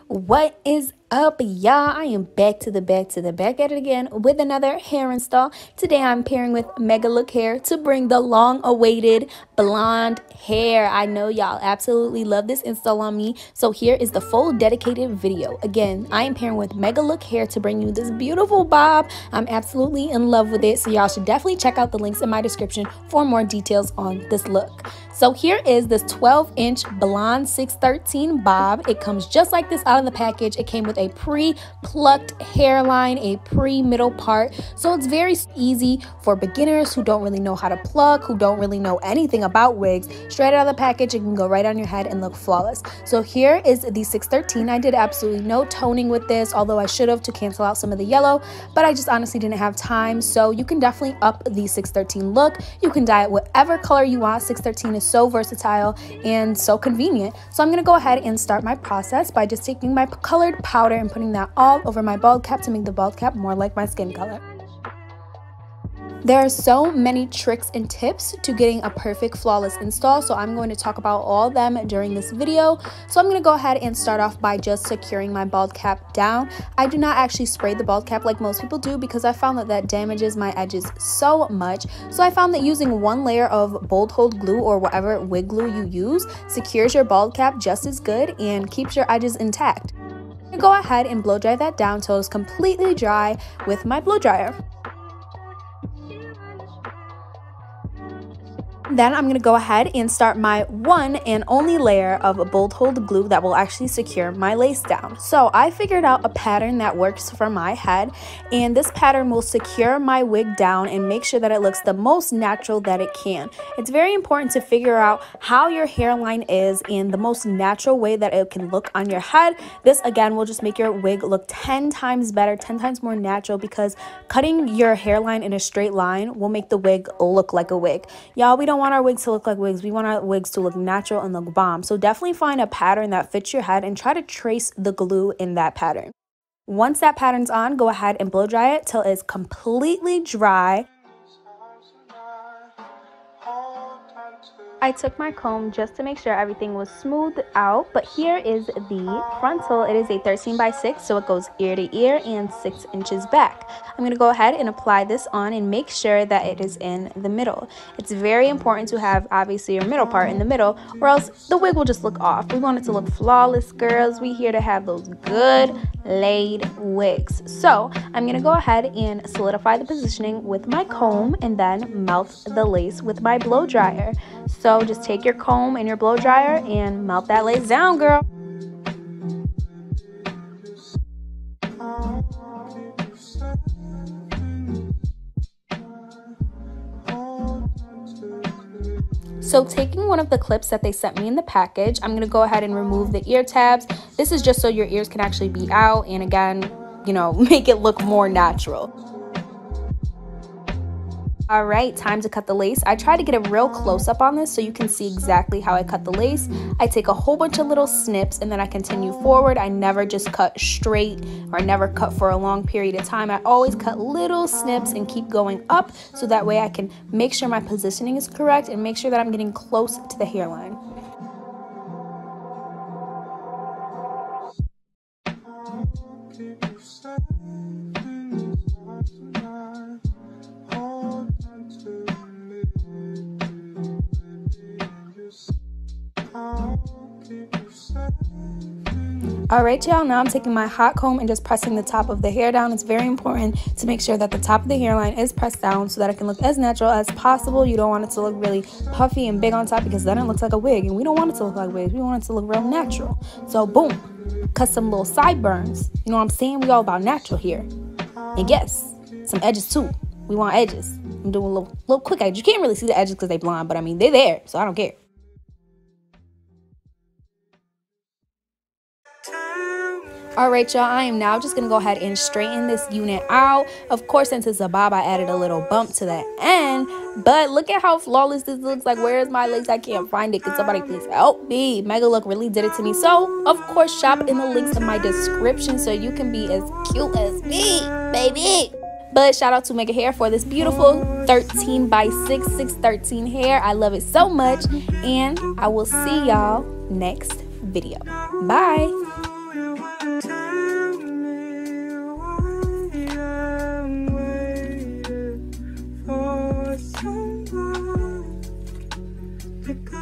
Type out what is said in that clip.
What is up, y'all? I am back at it again with another hair install. Today I'm pairing with Mega Look Hair to bring the long awaited blonde hair. I know y'all absolutely love this install on me, so here is the full dedicated video. Again, I am pairing with Mega Look Hair to bring you this beautiful bob. I'm absolutely in love with it, so y'all should definitely check out the links in my description for more details on this look. So here is this 12-inch blonde 613 bob. It comes just like this out of the package. It came with a pre-plucked hairline, a pre-middle part. So it's very easy for beginners who don't really know how to pluck, who don't really know anything about wigs. Straight out of the package, it can go right on your head and look flawless. So here is the 613. I did absolutely no toning with this, although I should have to cancel out some of the yellow, but I just honestly didn't have time. So you can definitely up the 613 look. You can dye it whatever color you want. 613 is so versatile and so convenient. So I'm going to go ahead and start my process by just taking my colored powder and putting that all over my bald cap to make the bald cap more like my skin color. There are so many tricks and tips to getting a perfect flawless install, so I'm going to talk about all of them during this video. So I'm going to go ahead and start off by just securing my bald cap down. I do not actually spray the bald cap like most people do because I found that that damages my edges so much. So I found that using one layer of bold hold glue or whatever wig glue you use secures your bald cap just as good and keeps your edges intact. I'm going to go ahead and blow dry that down till it's completely dry with my blow dryer. Then I'm going to go ahead and start my one and only layer of bold hold glue that will actually secure my lace down. So I figured out a pattern that works for my head, and this pattern will secure my wig down and make sure that it looks the most natural that it can. It's very important to figure out how your hairline is and the most natural way that it can look on your head. This again will just make your wig look 10 times better, 10 times more natural, because cutting your hairline in a straight line will make the wig look like a wig. Y'all, we don't want our wigs to look like wigs. We want our wigs to look natural and look bomb. So definitely find a pattern that fits your head and try to trace the glue in that pattern. Once that pattern's on, go ahead and blow dry it till it's completely dry. I took my comb just to make sure everything was smoothed out, but here is the frontal. It is a 13x6, so it goes ear to ear and 6 inches back. I'm going to go ahead and apply this on and make sure that it is in the middle. It's very important to have obviously your middle part in the middle, or else the wig will just look off. We want it to look flawless, girls. We here to have those good laid wigs. So I'm going to go ahead and solidify the positioning with my comb and then melt the lace with my blow dryer. So just take your comb and your blow dryer and melt that lace down, girl. So taking one of the clips that they sent me in the package, I'm going to go ahead and remove the ear tabs. This is just so your ears can actually be out and again, you know, make it look more natural. All right, time to cut the lace. I try to get a real close up on this so you can see exactly how I cut the lace. I take a whole bunch of little snips and then I continue forward. I never just cut straight or never cut for a long period of time. I always cut little snips and keep going up so that way I can make sure my positioning is correct and make sure that I'm getting close to the hairline. Alright y'all, now I'm taking my hot comb and just pressing the top of the hair down. It's very important to make sure that the top of the hairline is pressed down so that it can look as natural as possible. You don't want it to look really puffy and big on top because then it looks like a wig, and we don't want it to look like wigs. We want it to look real natural. So boom, cut some little sideburns. You know what I'm saying? We all about natural here. And yes, some edges too. We want edges. I'm doing a little quick edges. You can't really see the edges because they blonde, but I mean, they're there, so I don't care. Alright y'all, I am now just going to go ahead and straighten this unit out. Of course, since it's a bob, I added a little bump to the end. But look at how flawless this looks. Like, where is my lace? I can't find it. Can somebody please help me? Mega Look really did it to me. So, of course, shop in the links in my description so you can be as cute as me, baby. But shout out to Mega Hair for this beautiful 13x6 613 hair. I love it so much. And I will see y'all next video. Bye. pick